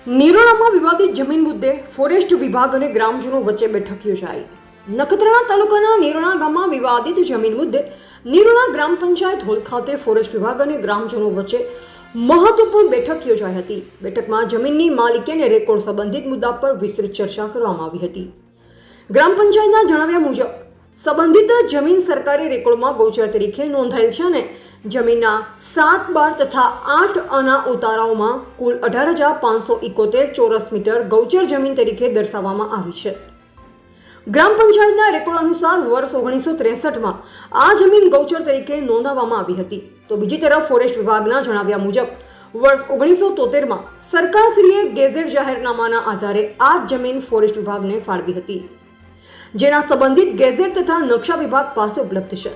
નિરોણામાં વિવાદિત જમીન મુદ્દે ફોરેસ્ટ વિભાગ અને ગ્રામજનો વચ્ચે બેઠક યોજાઈ। નખત્રાણા તાલુકાના નિરોણા ગામમાં વિવાદિત જમીન મુદ્દે નિરોણા ગ્રામ પંચાયત હોલ ખાતે ફોરેસ્ટ વિભાગ અને ગ્રામજનો વચ્ચે મહત્વપૂર્ણ બેઠક યોજાઈ હતી। બેઠકમાં જમીનની માલિકી અને રેકોર્ડ સંબંધિત મુદ્દા પર વિસ્તૃત ચર્ચા કરવામાં આવી હતી। ગ્રામ પંચાયતના જણાવ્યા મુજબ સંબંધિત જમીન સરકારી રેકોર્ડમાં ગૌચર તરીકે નોંધાયેલ છે અને જમીનના 7, 12 તથા 8 આના ઉતારાઓમાં કુલ 18,571 ચોરસ મીટર ગૌચર જમીન તરીકે દર્શાવવામાં આવી છે। ગ્રામ પંચાયતના રેકોર્ડ અનુસાર વર્ષ 1963માં આ જમીન ગૌચર તરીકે નોંધાવવામાં આવી હતી। તો બીજી તરફ ફોરેસ્ટ વિભાગના જણાવ્યા મુજબ વર્ષ 1973માં સરકારશ્રીએ ગેઝેટ જાહેરનામાના આધારે આ જમીન ફોરેસ્ટ વિભાગને ફાળવી હતી, જેના સંબંધિત ગેઝેટ તથા નકશા વિભાગ પાસે ઉપલબ્ધ છે।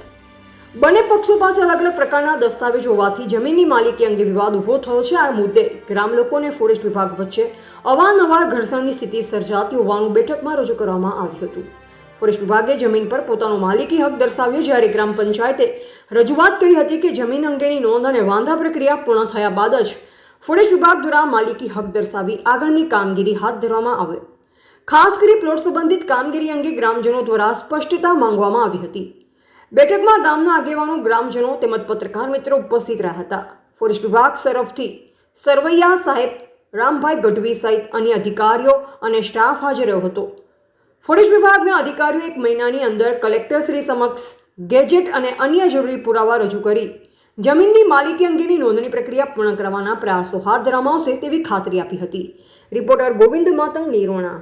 બંને પક્ષો પાસે અલગ અલગ પ્રકારના દસ્તાવેજ હોવાથી જમીનની માલિકી અંગે વિવાદ ઊભો થયો છે। આ મુદ્દે ગ્રામ લોકો અને ફોરેસ્ટ વિભાગ વચ્ચે અવારનવાર ઘર્ષણની સ્થિતિ સર્જાતી હોવાનું બેઠકમાં રજૂ કરવામાં આવ્યું હતું। ફોરેસ્ટ વિભાગે જમીન પર પોતાનો માલિકી હક દર્શાવ્યો, જ્યારે ગ્રામ પંચાયતે રજૂઆત કરી હતી કે જમીન અંગેની નોંધ અને વાંધા પ્રક્રિયા પૂર્ણ થયા બાદ જ ફોરેસ્ટ વિભાગ દ્વારા માલિકી હક દર્શાવી આગળની કામગીરી હાથ ધરવામાં આવે। ખાસ કરી પ્લોટ સંબંધિત કામગીરી અંગે ગ્રામજનો દ્વારા સ્પષ્ટતા માંગવામાં આવી હતી। બેઠકમાં ગામના આગેવાનો, ગ્રામજનો તેમજ પત્રકાર મિત્રો ઉપસ્થિત રહ્યા હતા। ફોરેસ્ટ વિભાગ તરફથી સરવૈયા સાહેબ, રામભાઈ ગઢવી સહિત અન્ય અધિકારીઓ અને સ્ટાફ હાજર રહ્યો હતો। ફોરેસ્ટ વિભાગના અધિકારીઓ 1 મહિનાની અંદર કલેક્ટર શ્રી સમક્ષ ગેજેટ અને અન્ય જરૂરી પુરાવા રજૂ કરી જમીનની માલિકી અંગેની નોંધણી પ્રક્રિયા પૂર્ણ કરવાના પ્રયાસો હાથ ધરવામાં આવશે તેવી ખાતરી આપી હતી। રિપોર્ટર ગોવિંદ માતંગ, નિરોણા।